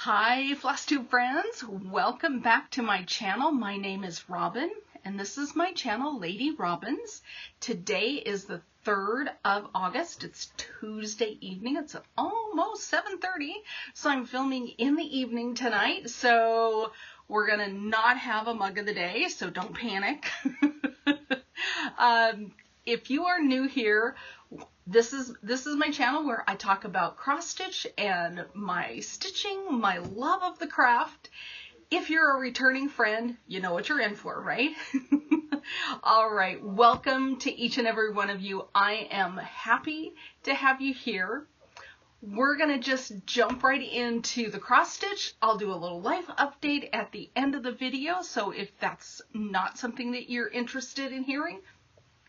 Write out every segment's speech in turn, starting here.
Hi FlossTube friends, welcome back to my channel. My name is Robin and this is my channel, Lady Robins. Today is the 3rd of August. It's Tuesday evening. It's almost 7:30, so I'm filming in the evening tonight. So we're gonna not have a mug of the day, so don't panic. If you are new here, this is my channel where I talk about cross stitch and my stitching, my love of the craft. If you're a returning friend, you know what you're in for, right? All right, welcome to each and every one of you. I am happy to have you here. We're gonna just jump right into the cross stitch. I'll do a little life update at the end of the video, so if that's not something that you're interested in hearing,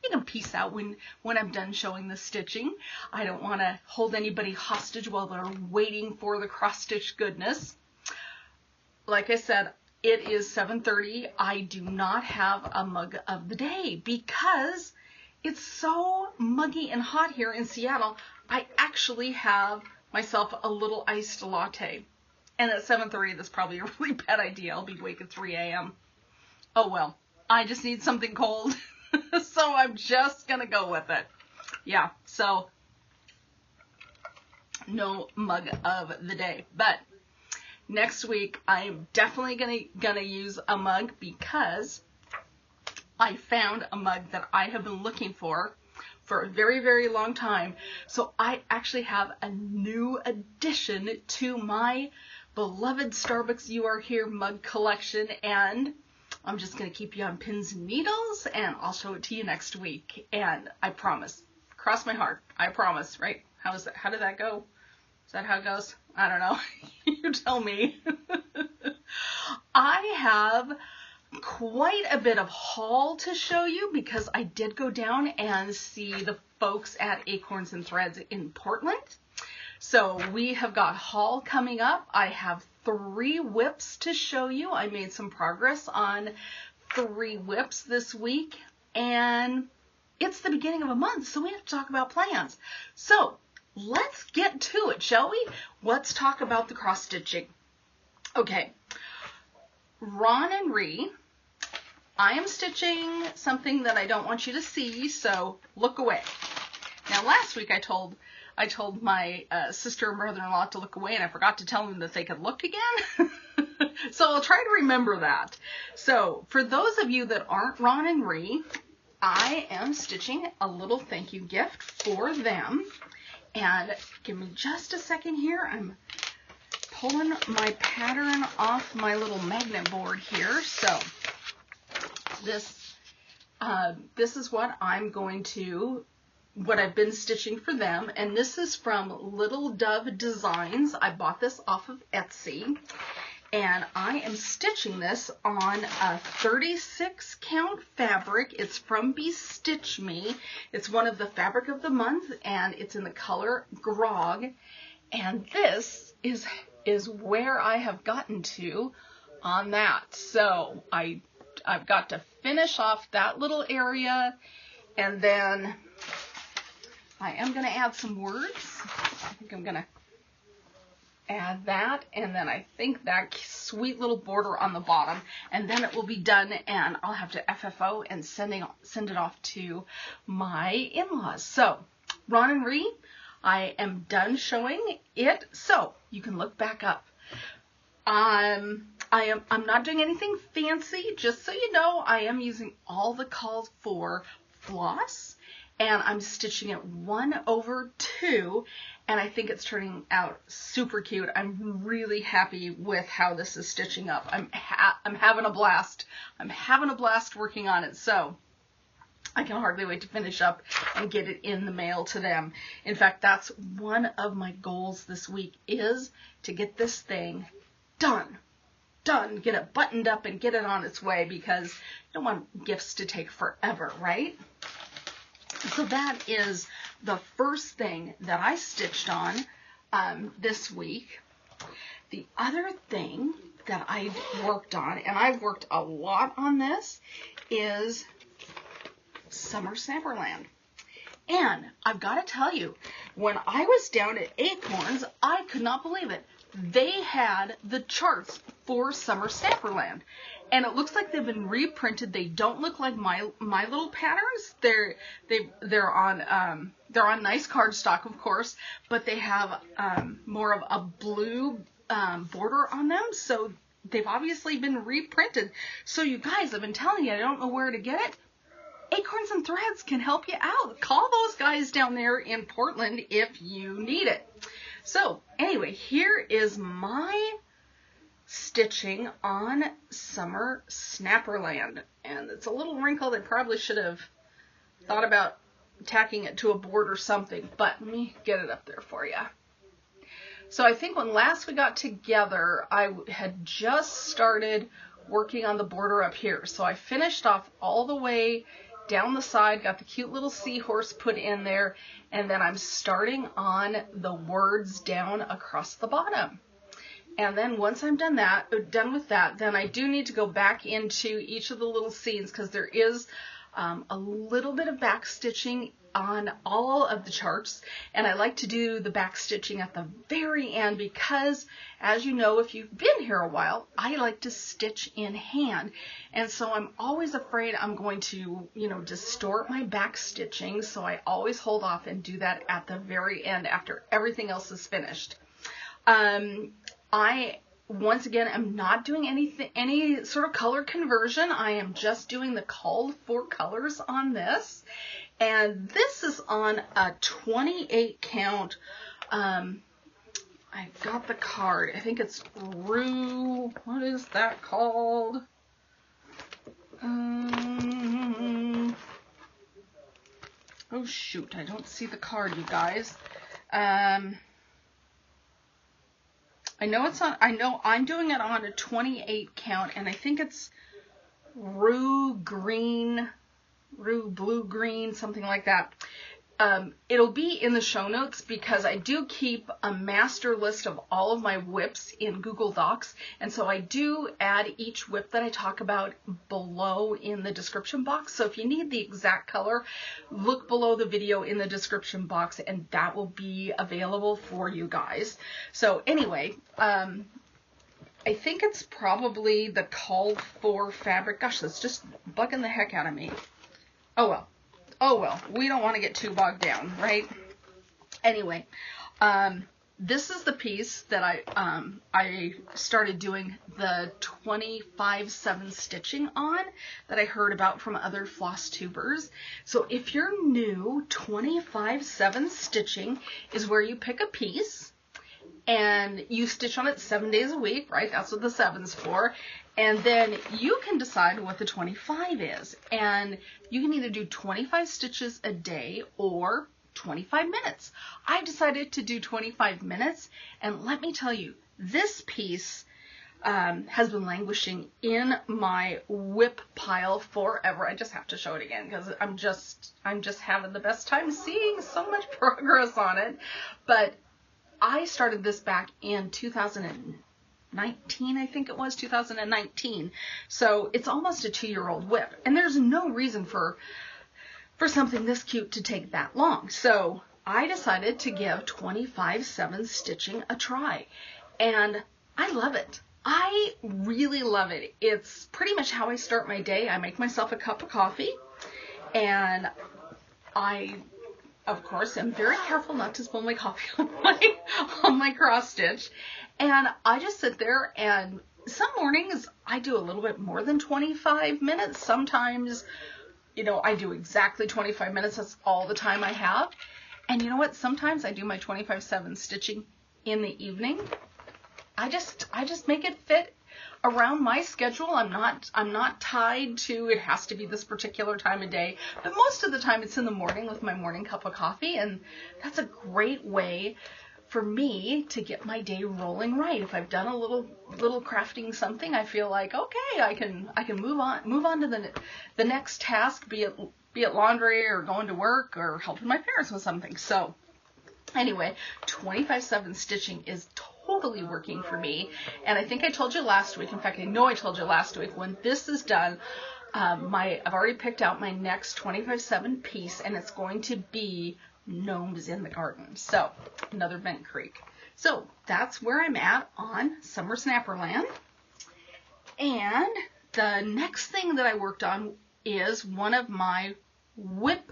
you can peace out when I'm done showing the stitching. I don't want to hold anybody hostage while they're waiting for the cross stitch goodness. Like I said, it is 7:30. I do not have a mug of the day because it's so muggy and hot here in Seattle. I actually have myself a little iced latte. And at 7:30, that's probably a really bad idea. I'll be awake at 3 a.m. Oh well, I just need something cold. So I'm just gonna go with it. Yeah, so no mug of the day. But next week I'm definitely gonna use a mug because I found a mug that I have been looking for a very, very long time. So I actually have a new addition to my beloved Starbucks You Are Here mug collection, and I'm just going to keep you on pins and needles, and I'll show it to you next week. And I promise, cross my heart, I promise, right? How is that? How did that go? Is that how it goes? I don't know. You tell me. I have quite a bit of haul to show you because I did go down and see the folks at Acorns and Threads in Portland. So we have got haul coming up. I have 3 whips to show you. I made some progress on 3 whips this week, and it's the beginning of a month, so we have to talk about plans. So let's get to it, shall we? Let's talk about the cross stitching. Okay, Ron and Ree, I am stitching something that I don't want you to see, so look away. Now last week I told my sister and brother-in-law to look away, and I forgot to tell them that they could look again. So I'll try to remember that. So for those of you that aren't Ron and Ree, I am stitching a little thank you gift for them. And give me just a second here. I'm pulling my pattern off my little magnet board here. So this is what I've been stitching for them, and this is from Little Dove Designs. I bought this off of Etsy, and I am stitching this on a 36 count fabric. It's from BeStitchMe. It's one of the fabric of the month, and it's in the color Grogg, and this is where I have gotten to on that. So I've got to finish off that little area, and then I am going to add some words. I think I'm going to add that, and then I think that sweet little border on the bottom, and then it will be done, and I'll have to FFO and send it off to my in-laws. So, Ron and Ree, I am done showing it, so you can look back up. I'm not doing anything fancy, just so you know. I am using all the calls for floss, and I'm stitching it 1/2, and I think it's turning out super cute. I'm really happy with how this is stitching up. I'm having a blast. I'm having a blast working on it, so I can hardly wait to finish up and get it in the mail to them. In fact, that's one of my goals this week, is to get this thing done, get it buttoned up and get it on its way, because you don't want gifts to take forever, right? So that is the first thing that I stitched on this week. The other thing that I worked on, and I've worked a lot on this, is Summer SnapperLand. And I've got to tell you, when I was down at Acorns, I could not believe it. they had the charts for Summer SnapperLand, and it looks like they've been reprinted. They don't look like my little patterns. They're on nice cardstock, of course, but they have more of a blue border on them, so they've obviously been reprinted. So you guys, I've been telling you, I don't know where to get it. Acorns and Threads can help you out. Call those guys down there in Portland if you need it. So anyway, here is my stitching on Summer SnapperLand. And it's a little wrinkled. I probably should have thought about tacking it to a board or something, but let me get it up there for you. So I think when last we got together, I had just started working on the border up here. So I finished off all the way down the side, got the cute little seahorse put in there, and then I'm starting on the words down across the bottom. And then once I'm done with that, then I do need to go back into each of the little scenes, because there is a little bit of back stitching on all of the charts, and I like to do the back stitching at the very end because, as you know, if you've been here a while, I like to stitch in hand, and so I'm always afraid I'm going to, distort my back stitching, so I always hold off and do that at the very end after everything else is finished. I once again am not doing any sort of color conversion. I am just doing the called for colors on this. And this is on a 28 count. I got the card. I think it's Rue. What is that called? Oh shoot, I don't see the card, you guys. I know I'm doing it on a 28 count, and I think it's Rue blue green, something like that. It'll be in the show notes because I do keep a master list of all of my whips in Google Docs, and so I do add each whip that I talk about below in the description box. So if you need the exact color, look below the video in the description box and that will be available for you guys. So anyway, I think it's probably the called for fabric. Gosh, that's just bugging the heck out of me. Oh well, we don't want to get too bogged down, right? Anyway, this is the piece that I started doing the 25/7 stitching on that I heard about from other floss tubers. So if you're new, 25/7 stitching is where you pick a piece and you stitch on it 7 days a week, right? That's what the 7's for. And then you can decide what the 25 is. And you can either do 25 stitches a day or 25 minutes. I decided to do 25 minutes. And let me tell you, this piece has been languishing in my whip pile forever. I just have to show it again because I'm just having the best time seeing so much progress on it. But I started this back in 2019, I think it was 2019. So it's almost a 2-year-old whip, and there's no reason for something this cute to take that long. So I decided to give 25/7 stitching a try, and I love it. I really love it. It's pretty much how I start my day. I make myself a cup of coffee, and I, of course, am very careful not to spill my coffee on my cross stitch. And I just sit there, and some mornings I do a little bit more than 25 minutes. Sometimes, I do exactly 25 minutes. That's all the time I have. And you know what? Sometimes I do my 25/7 stitching in the evening. I just make it fit around my schedule. I'm not tied to it has to be this particular time of day, but most of the time it's in the morning with my morning cup of coffee, and that's a great way for me to get my day rolling right. If I've done a little crafting something, I feel like, okay, I can move on to the next task, be it laundry or going to work or helping my parents with something. So anyway, 25/7 stitching is totally working for me. And I think I told you last week, in fact, I know I told you last week, when this is done, I've already picked out my next 25/7 piece, and it's going to be Gnomes in the Garden. So, another Bent Creek. So that's where I'm at on Summer SnapperLand. And the next thing that I worked on is one of my Whip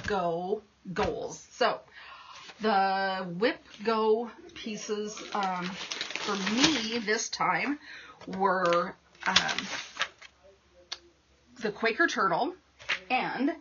Go goals. So the Whip Go pieces for me this time were the Quaker Turtle, and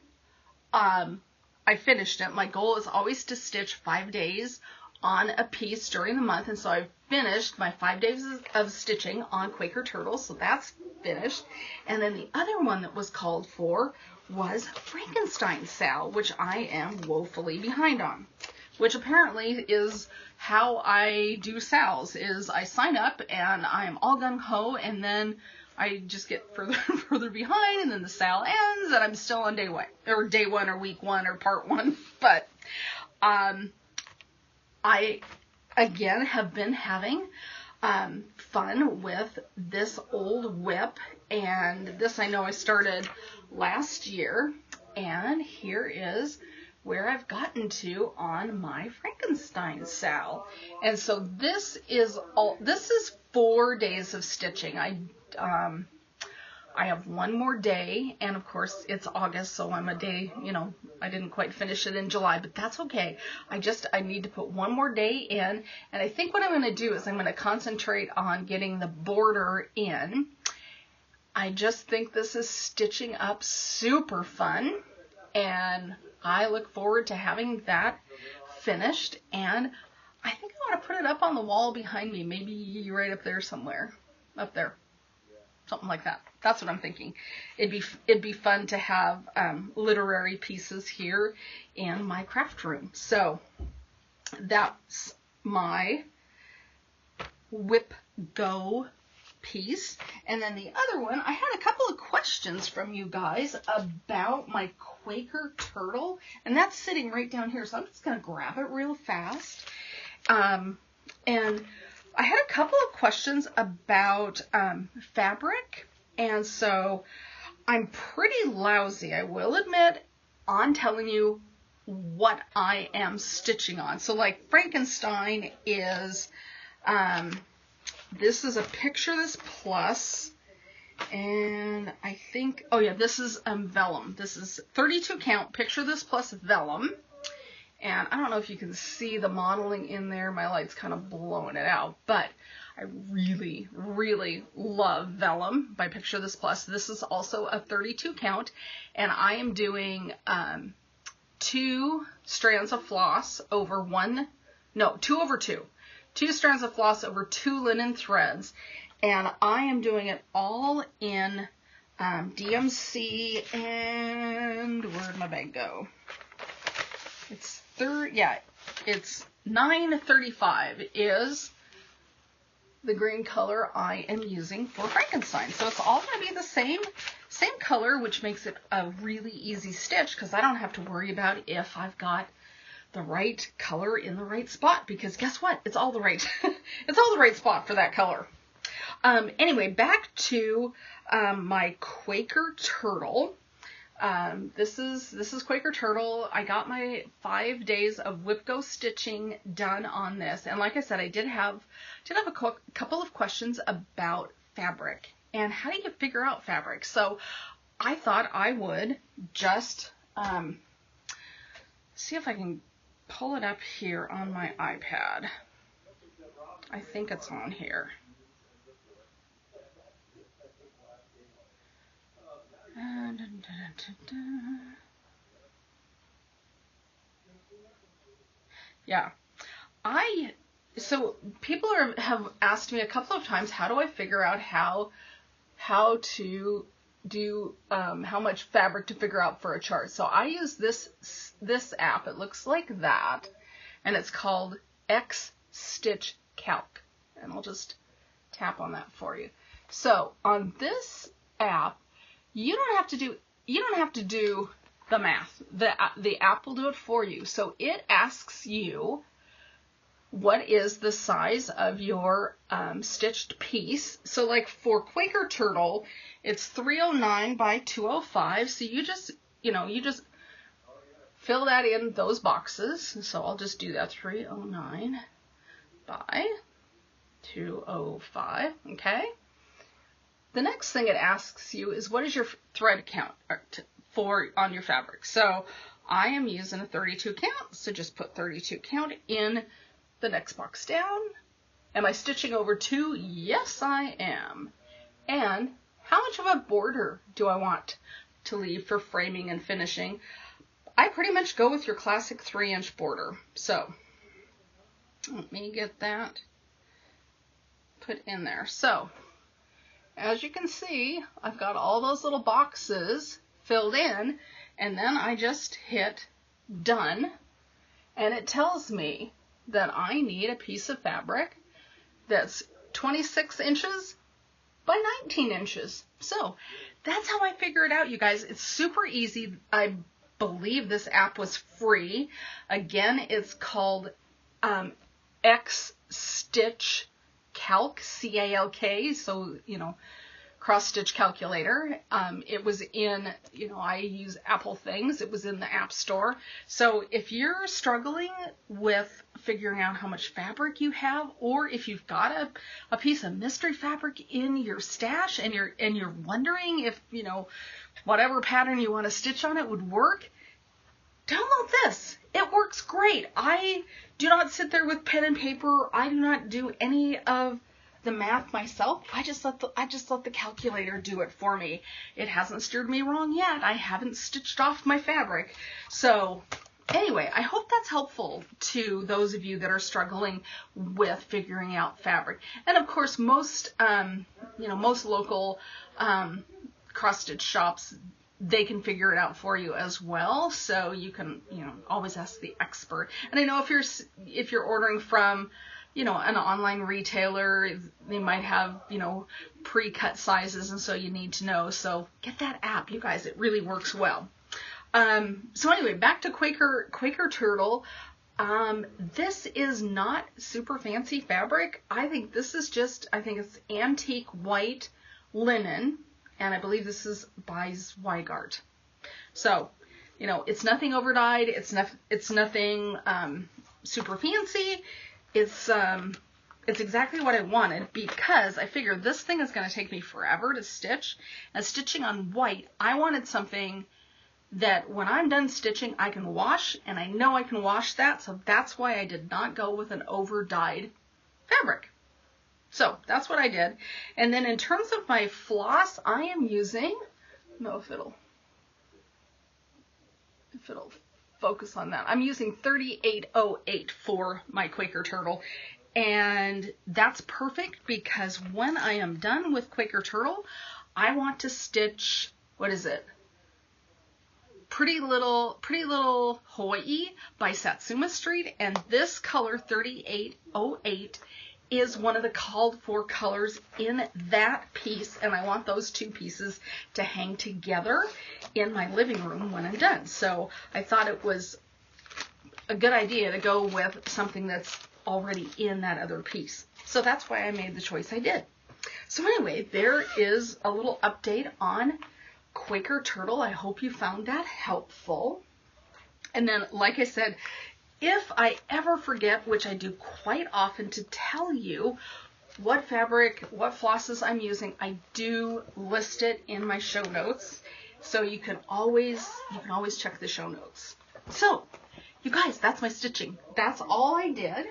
I finished it. My goal is always to stitch 5 days on a piece during the month, and so I finished my 5 days of stitching on Quaker Turtle, so that's finished. And then the other one that was called for was Frankenstein SAL, which I am woefully behind on, which apparently is how I do SALs, is I sign up and I'm all gung-ho, and then I just get further and further behind, and then the SAL ends and I'm still on day one or week one or part one. But I again have been having fun with this old whip, and this I know I started last year, and here is where I've gotten to on my Frankenstein SAL. And so this is 4 days of stitching. I have one more day, and of course it's August, so I'm a day, I didn't quite finish it in July, but that's okay. I need to put one more day in, and I think what I'm going to do is I'm going to concentrate on getting the border in. I just think this is stitching up super fun, and I look forward to having that finished, and I think I want to put it up on the wall behind me, maybe right up there somewhere, up there. Something like that. That's what I'm thinking. It'd be fun to have literary pieces here in my craft room. So that's my Whip Go piece. And then the other one, I had a couple of questions from you guys about my Quaker Turtle, and that's sitting right down here. So I'm just going to grab it real fast. And I had a couple of questions about fabric, and so I'm pretty lousy, I will admit, on telling you what I am stitching on. So like Frankenstein is, this is a Picture This Plus, and I think, oh yeah, this is Vellum. This is 32 count Picture This Plus Vellum. And I don't know if you can see the modeling in there. My light's kind of blowing it out. But I really, really love Vellum by Picture This Plus. This is also a 32 count. And I am doing 2 strands of floss over 2 over 2. 2 strands of floss over 2 linen threads. And I am doing it all in DMC. And where'd my bag go? It's 935 is the green color I am using for Frankenstein. So it's all going to be the same color, which makes it a really easy stitch because I don't have to worry about if I've got the right color in the right spot, because guess what? It's all the right spot for that color. Anyway, back to my Quaker Turtle. This is Quaker Turtle. I got my 5 days of Whip Go stitching done on this, and like I said, I did have a couple of questions about fabric and how do you figure out fabric. So I thought I would just see if I can pull it up here on my iPad. I think it's on here. Yeah, so people have asked me a couple of times, how do I figure out how to do how much fabric to figure out for a chart? So I use this app. It looks like that, and it's called X Stitch Calc, and I'll just tap on that for you. So on this app, you don't have to do the math. The app will do it for you. So it asks you what is the size of your stitched piece. So like for Quaker Turtle, it's 309 by 205. So you just fill that in those boxes. So I'll just do that, 309 by 205, okay? The next thing it asks you is what is your thread count for on your fabric. So I am using a 32 count, so just put 32 count in the next box down. Am I stitching over 2? Yes, I am. And how much of a border do I want to leave for framing and finishing? I pretty much go with your classic 3-inch border. So let me get that put in there. So as you can see, I've got all those little boxes filled in, and then I just hit done, and it tells me that I need a piece of fabric that's 26 inches by 19 inches. So that's how I figure it out, you guys. It's super easy. I believe this app was free. Again, it's called X Stitch Calc, C-A-L-K, so, you know, cross stitch calculator. It was in, you know, I use Apple things. It was in the App Store. So if you're struggling with figuring out how much fabric you have, or if you've got a piece of mystery fabric in your stash and you're wondering if, you know, whatever pattern you want to stitch on it would work, download this. It works great. I do not sit there with pen and paper. I do not do any of the math myself. I just let the calculator do it for me. It hasn't steered me wrong yet. I haven't stitched off my fabric. So anyway, I hope that's helpful to those of you that are struggling with figuring out fabric. And of course, most local cross stitch shops, they can figure it out for you as well. So you can, you know, always ask the expert. And I know if you're ordering from, you know, an online retailer, they might have, you know, pre-cut sizes, and so you need to know. So get that app, you guys. It really works well. So anyway, back to Quaker Turtle. This is not super fancy fabric. I think this is just, I think it's antique white linen, and I believe this is by Zweigart. So, you know, it's nothing overdyed. It's nothing super fancy. It's exactly what I wanted, because I figured this thing is going to take me forever to stitch. And stitching on white, I wanted something that when I'm done stitching, I can wash, and I know I can wash that, so that's why I did not go with an over-dyed fabric. So that's what I did. And then in terms of my floss, I am using, I don't know if it'll focus on that. I'm using 3808 for my Quaker Turtle, and that's perfect because when I am done with Quaker Turtle, I want to stitch, what is it? Pretty Little Hawaii by Satsuma Street, and this color 3808 is one of the called for colors in that piece, and I want those two pieces to hang together in my living room when I'm done. So I thought it was a good idea to go with something that's already in that other piece. So that's why I made the choice I did. So anyway, there is a little update on Quaker Turtle. I hope you found that helpful. And then, like I said, if I ever forget, which I do quite often, to tell you what fabric, what flosses I'm using, I do list it in my show notes. So you can always check the show notes. So, you guys, that's my stitching. That's all I did.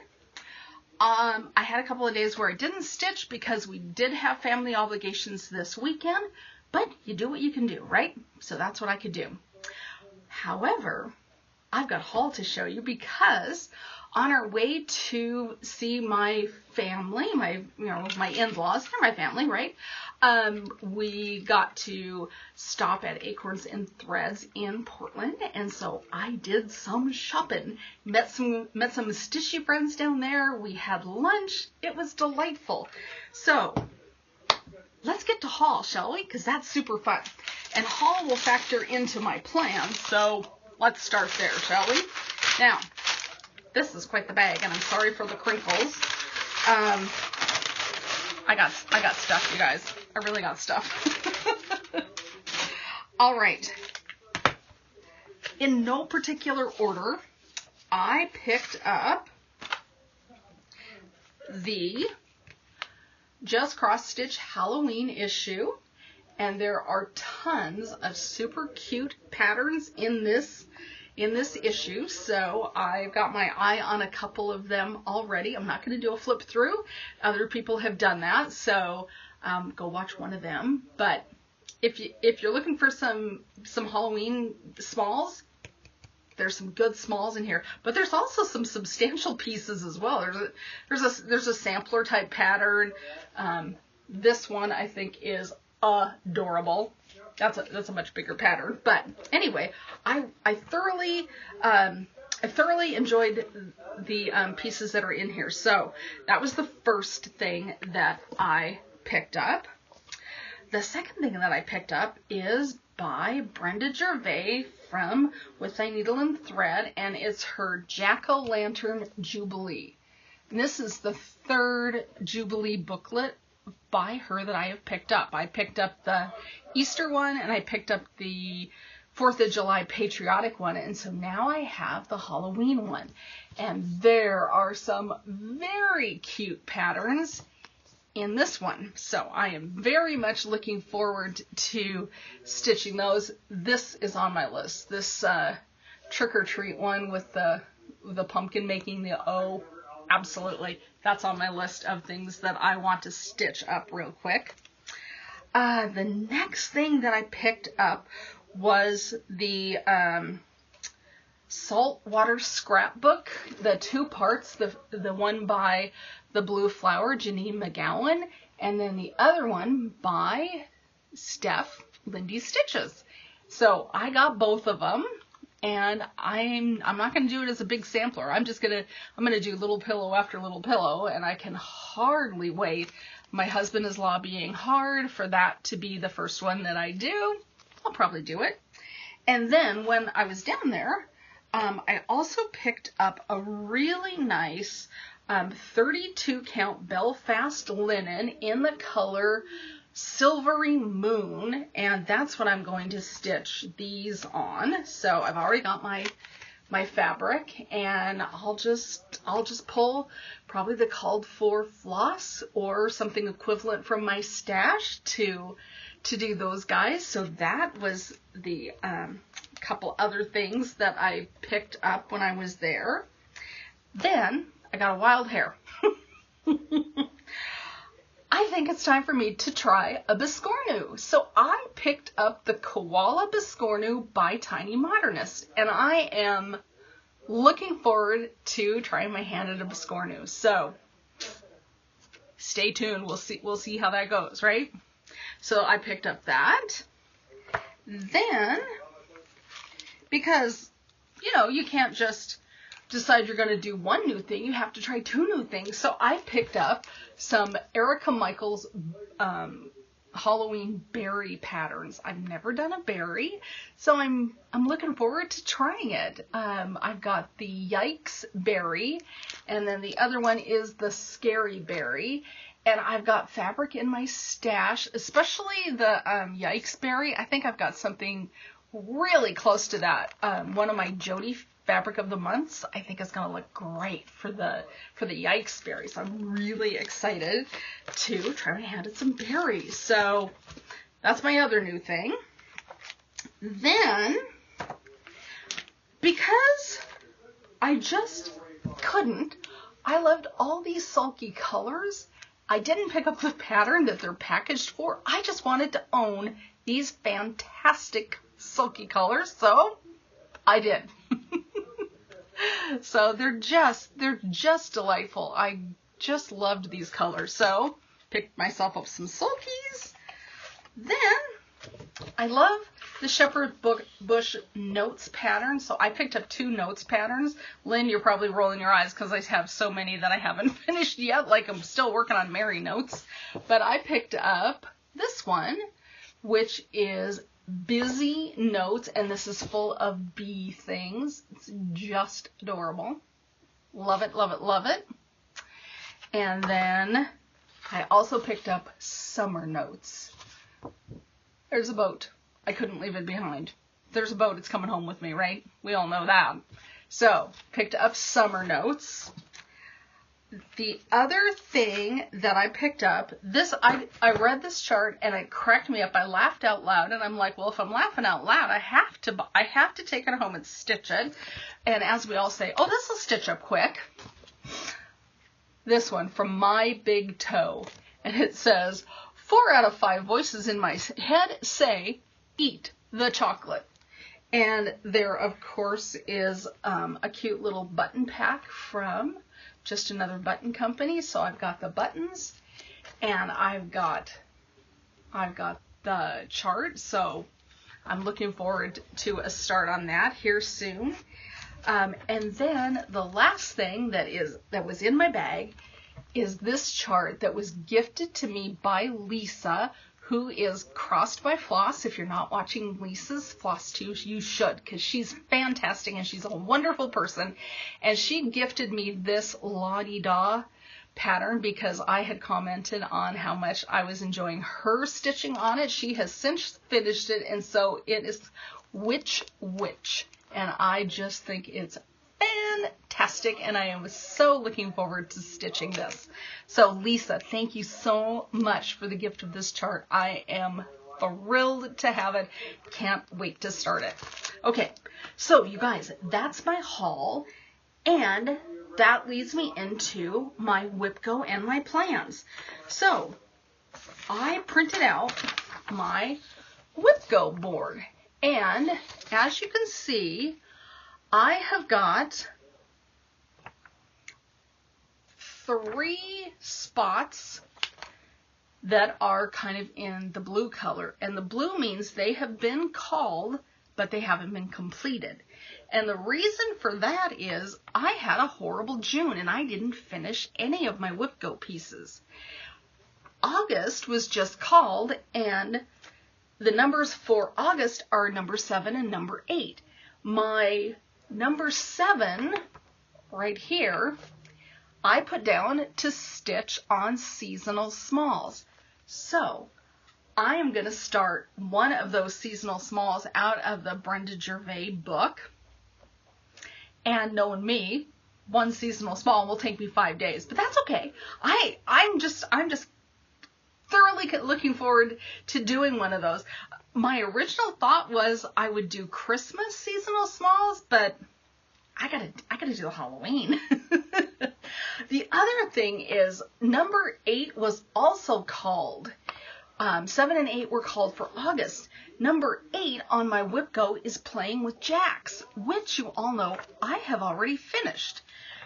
I had a couple of days where I didn't stitch because we did have family obligations this weekend, but you do what you can do, right? So that's what I could do. However, I've got a haul to show you because on our way to see my family, my in-laws, they're my family, right? We got to stop at Acorns and Threads in Portland, and so I did some shopping. Met some stitchy friends down there. We had lunch. It was delightful. So let's get to haul, shall we? Because that's super fun. And haul will factor into my plan, so let's start there, shall we? Now, this is quite the bag, and I'm sorry for the crinkles. I got stuff, you guys. I really got stuff. All right. In no particular order, I picked up the Just Cross Stitch Halloween issue, and there are tons of super cute patterns in this issue, so I've got my eye on a couple of them already. I'm not going to do a flip through. Other people have done that, so go watch one of them. But if you're looking for some Halloween smalls, there's some good smalls in here. But there's also some substantial pieces as well. There's a sampler type pattern. This one I think is adorable. That's a much bigger pattern. But anyway, I thoroughly enjoyed the pieces that are in here. So that was the first thing that I picked up. The second thing that I picked up is by Brenda Gervais from With Thy Needle and Thread, and it's her Jack-O-Lantern Jubilee. And this is the third Jubilee booklet by her that I have picked up. I picked up the Easter one, and I picked up the 4th of July patriotic one, and so now I have the Halloween one. And there are some very cute patterns in this one, so I am very much looking forward to stitching those. This is on my list. This trick or treat one with the pumpkin making the O, absolutely. That's on my list of things that I want to stitch up real quick. The next thing that I picked up was the Saltwater Scrapbook, the 2 parts, the one by the Blue Flower, Janine McGowan, and then the other one by Steph Lindy Stitches. So I got both of them, and I'm not going to do it as a big sampler. I'm going to do little pillow after little pillow, and I can hardly wait. My husband is lobbying hard for that to be the first one that I do. I'll probably do it. And then when I was down there, I also picked up a really nice 32 count Belfast linen in the color Silvery Moon, and that's what I'm going to stitch these on. So I've already got my fabric, and I'll just pull probably the called for floss or something equivalent from my stash to do those guys. So that was the couple other things that I picked up when I was there. Then I got a wild hair. I think it's time for me to try a Biscornu. So I picked up the Koala Biscornu by Tiny Modernist, and I am looking forward to trying my hand at a Biscornu. So stay tuned. We'll see how that goes, right? So I picked up that. Then, because you can't just decide you're going to do one new thing, you have to try 2 new things. So I picked up some Erica Michaels Halloween berry patterns. I've never done a berry, so I'm looking forward to trying it. I've got the Yikes berry, and then the other one is the Scary berry. And I've got fabric in my stash, especially the Yikes berry. I think I've got something really close to that. One of my Jodi fabric of the months, I think is going to look great for the Yikes berry. So I'm really excited to try my hand at some berries. So that's my other new thing. Then, because I just couldn't, I loved all these sulky colors. I didn't pick up the pattern that they're packaged for. I just wanted to own these fantastic sulky colors, so I did. So they're just delightful. I just loved these colors. So picked myself up some sulkies. Then I love the Shepherd Bush Notes pattern. So I picked up 2 notes patterns. Lynn, you're probably rolling your eyes because I have so many that I haven't finished yet. Like I'm still working on Mary notes. But I picked up this one, which is Busy Notes, and this is full of bee things. It's just adorable. Love it, love it, love it. And then I also picked up Summer Notes. There's a boat. I couldn't leave it behind. There's a boat. It's coming home with me, right? We all know that. So, picked up Summer Notes. the other thing that I picked up, I read this chart and it cracked me up. I laughed out loud, and I'm like, well, if I'm laughing out loud, I have to take it home and stitch it. And as we all say, oh, this will stitch up quick. This one from My Big Toe, and it says, 4 out of 5 voices in my head say, eat the chocolate. And there, of course, is a cute little button pack from Just Another Button Company. So I've got the buttons, and I've got the chart. So I'm looking forward to a start on that here soon. And then the last thing that was in my bag is this chart that was gifted to me by Lisa, who is Crossed by Floss. If you're not watching Lisa's FlossTubes, you should, because she's fantastic and she's a wonderful person. And she gifted me this La-Di-Da pattern because I had commented on how much I was enjoying her stitching on it. She has since finished it, and so it is Witch. And I just think it's fantastic, and I am so looking forward to stitching this. So Lisa, thank you so much for the gift of this chart. I am thrilled to have it. Can't wait to start it. Okay, so you guys, that's my haul, and that leads me into my WIPGO and my plans. So I printed out my WIPGO board, and as you can see, I have got 3 spots that are kind of in the blue color. And the blue means they have been called, but they haven't been completed. And the reason for that is I had a horrible June and I didn't finish any of my WIPGO pieces. August was just called, and the numbers for August are number 7 and number 8. My number 7 right here, I put down to stitch on seasonal smalls. So I am going to start one of those seasonal smalls out of the Brenda Gervais book. And knowing me, one seasonal small will take me 5 days, but that's okay. I'm just thoroughly looking forward to doing one of those. My original thought was I would do Christmas seasonal smalls, but I gotta do Halloween. The other thing is number 8 was also called. 7 and 8 were called for August. Number 8 on my WIPGO is Playing with Jacks, which you all know I have already finished.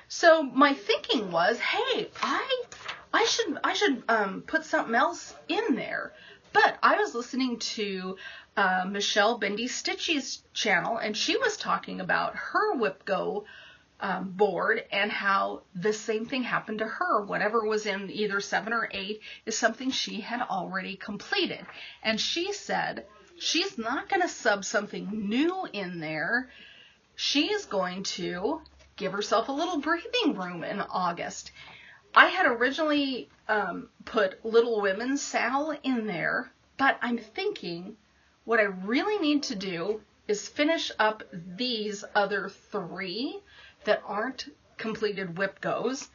So my thinking was, hey, I should put something else in there. But I was listening to Michelle Bendy Stitchy's channel, and she was talking about her WIPGO board and how the same thing happened to her. Whatever was in either 7 or 8 is something she had already completed. And she said she's not going to sub something new in there. She is going to give herself a little breathing room in August. I had originally put Little Women's SAL in there, but I'm thinking what I really need to do is finish up these other 3 that aren't completed WIPGOs.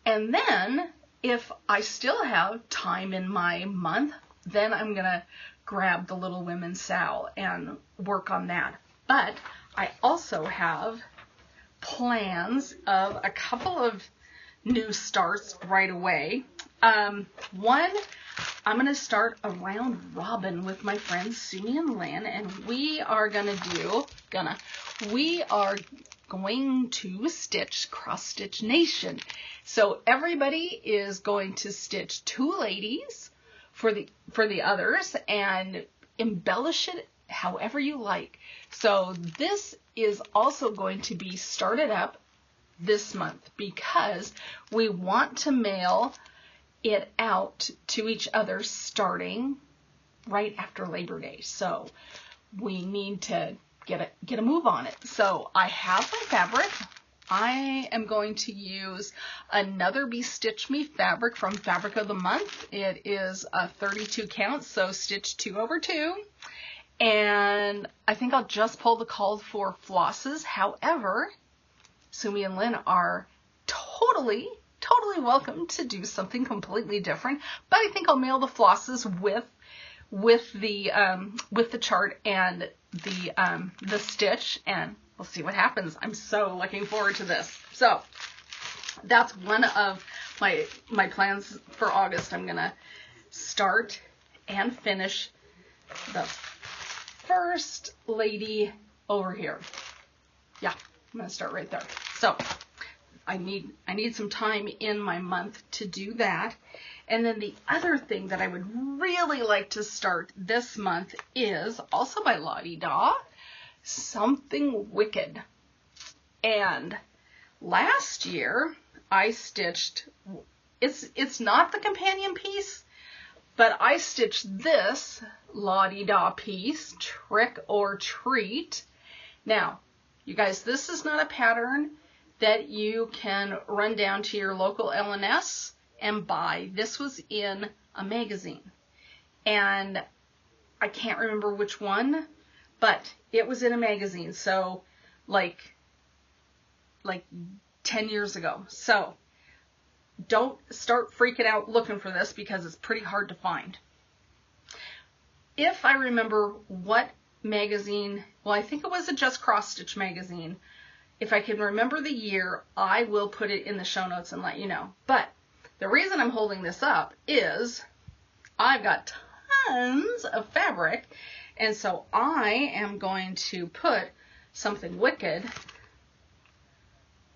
And then if I still have time in my month, then I'm going to grab the Little Women's SAL and work on that. But I also have plans of a couple of new starts right away. One, I'm going to start a round robin with my friends Sonia and Lynn, and we are going to stitch Cross Stitch Nation. So everybody is going to stitch 2 ladies for the others and embellish it however you like. So this is also going to be started up this month because we want to mail it out to each other starting right after Labor Day. So we need to get a move on it. So I have my fabric. I am going to use another BeStitchMe fabric from Fabric of the Month. It is a 32 count, so stitch 2 over 2. And I think I'll just pull the call for flosses. However, Sumi and Lynn are totally totally welcome to do something completely different. But I think I'll mail the flosses with the chart and the stitch, and we'll see what happens. I'm so looking forward to this. So that's one of my plans for August. I'm gonna start and finish the first lady over here. Yeah, I'm gonna start right there. So I need some time in my month to do that. And then the other thing that I would really like to start this month is also by Lottie Da, Something Wicked. And last year I stitched, it's not the companion piece, but I stitched this Lottie Da piece, Trick or Treat. Now, you guys, this is not a pattern that you can run down to your local L&S and buy. This was in a magazine, and I can't remember which one, but it was in a magazine, so like 10 years ago. So don't start freaking out looking for this because it's pretty hard to find. If I remember what magazine, well, I think it was a Just Cross Stitch magazine. If I can remember the year, I will put it in the show notes and let you know. But the reason I'm holding this up is I've got tons of fabric, and so I am going to put Something Wicked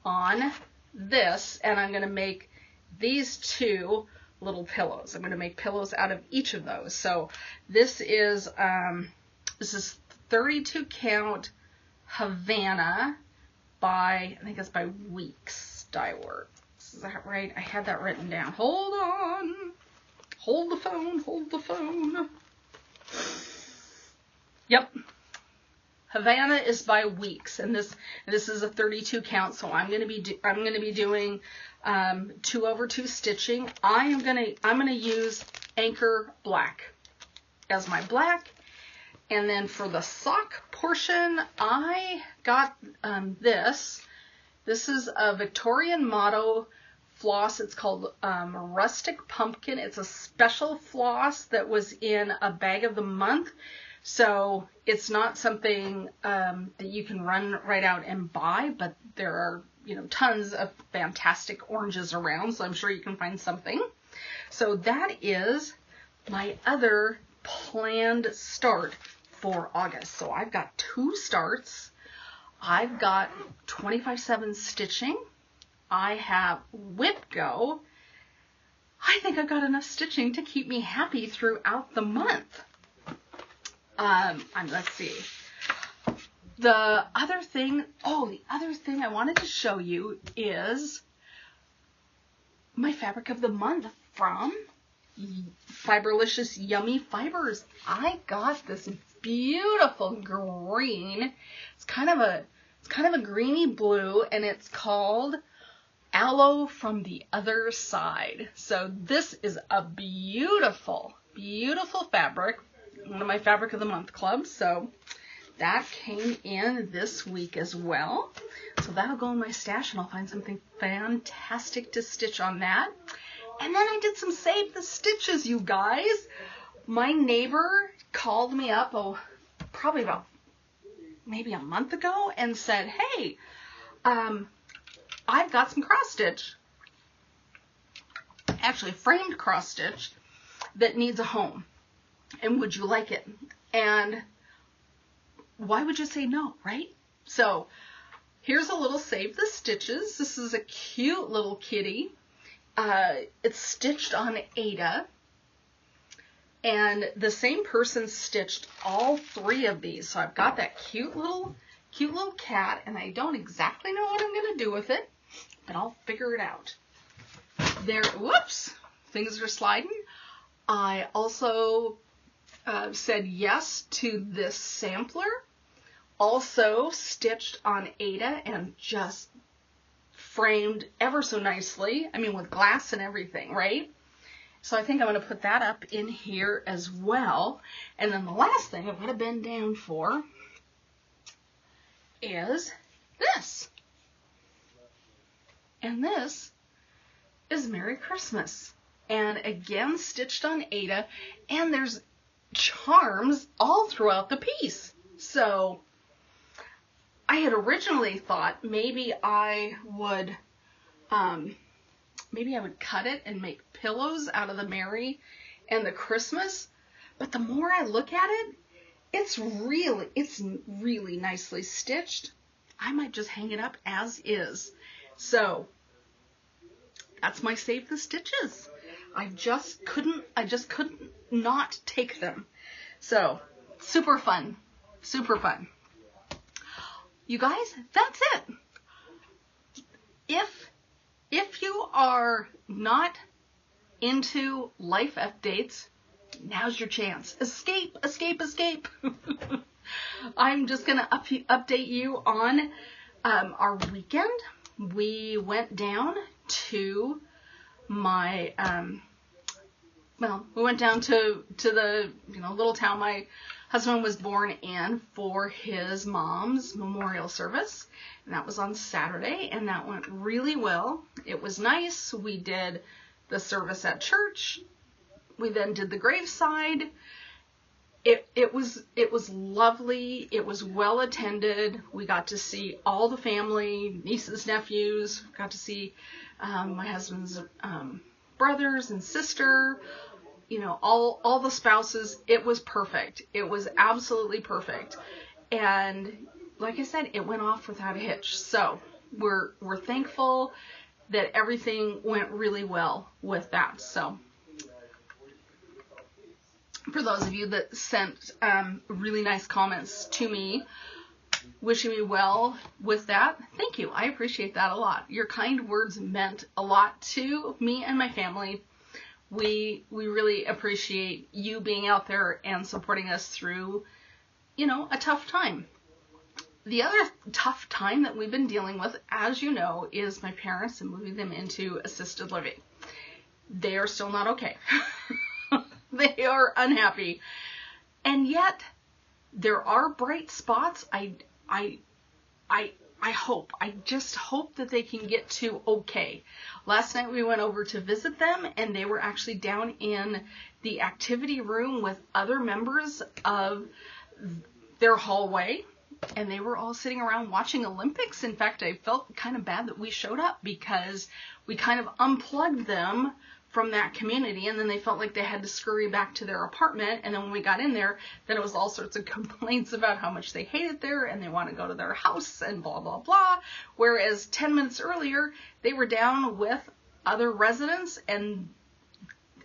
on this, and I'm going to make these two little pillows. I'm going to make pillows out of each of those. So this is 32 count Havana by, I think it's by Weeks Dye Works. Is that right? I had that written down. Hold on. Hold the phone. Hold the phone. Yep. Havana is by Weeks, and this is a 32 count. So I'm going to be doing 2/2 stitching. I'm gonna use Anchor Black as my black, and then for the sock portion, I got this. This is a Victorian Motto floss. It's called Rustic Pumpkin. It's a special floss that was in a bag of the month. So it's not something that you can run right out and buy, but there are, tons of fantastic oranges around, so I'm sure you can find something. So that is my other planned start for August. So I've got 2 starts. I've got 25/7 stitching. I have Whip Go. I think I've got enough stitching to keep me happy throughout the month. Let's see. The other thing I wanted to show you is my fabric of the month from Fiberlicious Yummy Fibers. I got this beautiful green. It's kind of a greeny blue, and it's called Aloe from the Other Side. So this is a beautiful, beautiful fabric. One of my fabric of the month clubs. So that came in this week as well. So that'll go in my stash, and I'll find something fantastic to stitch on that. And then I did some Save the Stitches, you guys. My neighbor called me up, probably about maybe a month ago, and said, hey, I've got some cross stitch, actually framed cross stitch, that needs a home. And would you like it? And why would you say no, right? So here's a little Save the Stitches. This is a cute little kitty. It's stitched on Ada. And the same person stitched all 3 of these. So I've got that cute little cat, and I don't exactly know what I'm going to do with it, but I'll figure it out. Whoops, things are sliding. I also said yes to this sampler, also stitched on Ada and just framed ever so nicely. I mean, with glass and everything, right? So I think I'm going to put that up in here as well. And then the last thing I'm going to bend down for is this. And this is Merry Christmas. And again, stitched on Ada, and there's charms all throughout the piece. So I had originally thought maybe I would cut it and make pillows out of the Merry and the Christmas. But the more I look at it, it's really nicely stitched. I might just hang it up as is. So that's my Save the Stitches. I just couldn't not take them. So super fun. Super fun. You guys, that's it. If you are not into life updates, now's your chance. Escape, escape, escape. I'm just going to update you on our weekend. We went down to my, we went down to the, little town my husband was born in for his mom's memorial service. And that was on Saturday, and that went really well. It was nice. We did the service at church. We then did the graveside. It was lovely. It was well attended. We got to see all the family, nieces, nephews. Got to see my husband's brothers and sister. All the spouses. It was perfect. It was absolutely perfect. And like I said, it went off without a hitch. So we're thankful that everything went really well with that. So for those of you that sent really nice comments to me, wishing me well with that, thank you. I appreciate that a lot. Your kind words meant a lot to me and my family. We really appreciate you being out there and supporting us through, a tough time. The other tough time that we've been dealing with, as you know, is my parents and moving them into assisted living. They are still not okay. They are unhappy. And yet there are bright spots. I just hope that they can get to okay. Last night we went over to visit them, and they were actually down in the activity room with other members of their hallway, and they were all sitting around watching Olympics. In fact, I felt kind of bad that we showed up because we kind of unplugged them from that community, and then they felt like they had to scurry back to their apartment. And then when we got in there, then it was all sorts of complaints about how much they hate it there and they want to go to their house and blah, blah, blah. Whereas 10 minutes earlier, they were down with other residents, and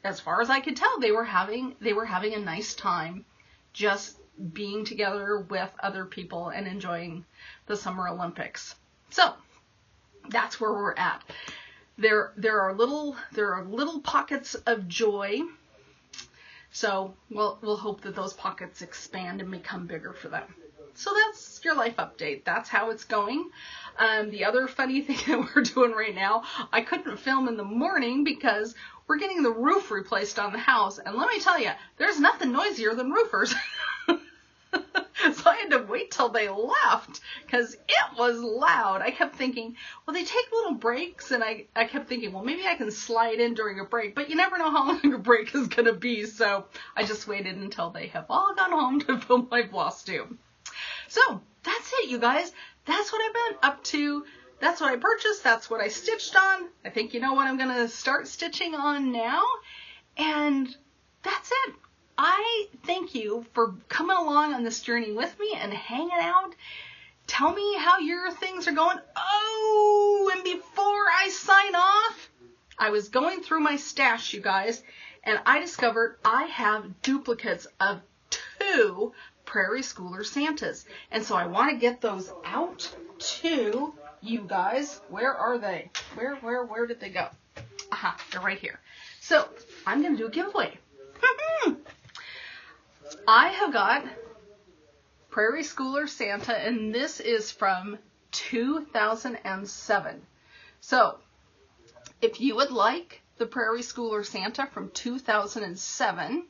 as far as I could tell, they were having a nice time just being together with other people and enjoying the Summer Olympics. So that's where we're at. There are little pockets of joy. So we'll hope that those pockets expand and become bigger for them. So that's your life update. That's how it's going. The other funny thing that we're doing right now, I couldn't film in the morning because we're getting the roof replaced on the house. And let me tell you, there's nothing noisier than roofers. So I had to wait till they left because it was loud. I kept thinking, well, they take little breaks, and I kept thinking, well, maybe I can slide in during a break, but you never know how long a break is going to be. So I just waited until they have all gone home to film my FlossTube. So that's it, you guys. That's what I've been up to. That's what I purchased. That's what I stitched on. I think you know what I'm going to start stitching on now. And that's it. I thank you for coming along on this journey with me and hanging out. Tell me how your things are going. Oh, and before I sign off, I was going through my stash, you guys, and I discovered I have duplicates of 2 Prairie Schooler Santas. And so I want to get those out to you guys. Where are they? Where did they go? Aha, they're right here. So I'm going to do a giveaway. I have got Prairie Schooler Santa, and this is from 2007. So if you would like the Prairie Schooler Santa from 2007,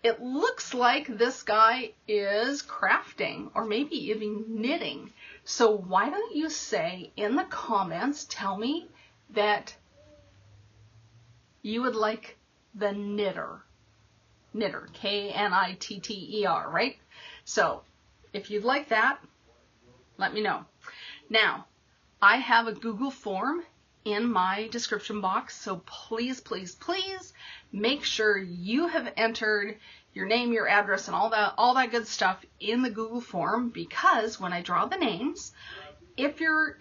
it looks like this guy is crafting or maybe even knitting. So why don't you say in the comments, tell me that you would like the knitter. Knitter, K-N-I-T-T-E-R, right? So if you'd like that, let me know. Now, I have a Google form in my description box, so please, please, please make sure you have entered your name, your address, and all that good stuff in the Google form, because when I draw the names, if your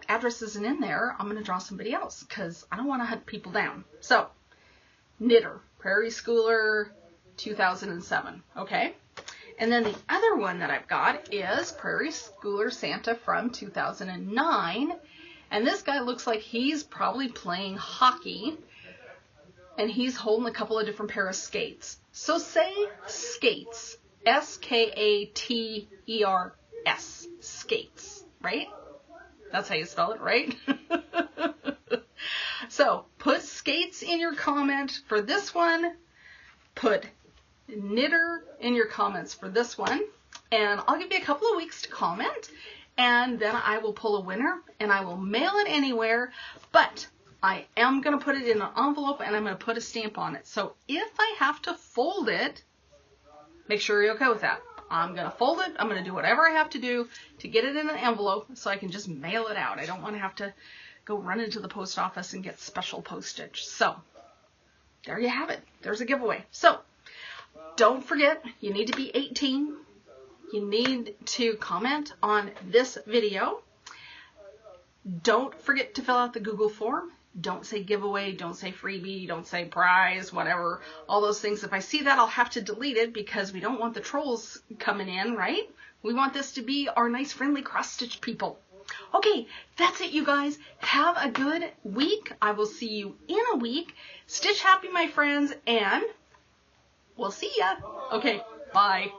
address isn't in there, I'm going to draw somebody else because I don't want to hunt people down. So, knitter, Prairie Schooler, 2007. Okay. And then the other one that I've got is Prairie Schooler Santa from 2009. And this guy looks like he's probably playing hockey. And he's holding a couple of different pair of skates. So say skates. S-K-A-T-E-R-S. Skates. Right? That's how you spell it, right? So put skates in your comment for this one. Put knitter in your comments for this one, and I'll give you a couple of weeks to comment, and then I will pull a winner and I will mail it anywhere, but I am going to put it in an envelope and I'm going to put a stamp on it. So if I have to fold it, make sure you're okay with that. I'm going to fold it. I'm going to do whatever I have to do to get it in an envelope so I can just mail it out. I don't want to have to go run into the post office and get special postage. So there you have it. There's a giveaway. So don't forget, you need to be 18. You need to comment on this video. Don't forget to fill out the Google form. Don't say giveaway, don't say freebie, don't say prize, whatever, all those things. If I see that, I'll have to delete it because we don't want the trolls coming in, right? We want this to be our nice, friendly cross-stitch people. Okay, that's it, you guys. Have a good week. I will see you in a week. Stitch happy, my friends, and we'll see ya. Okay, bye.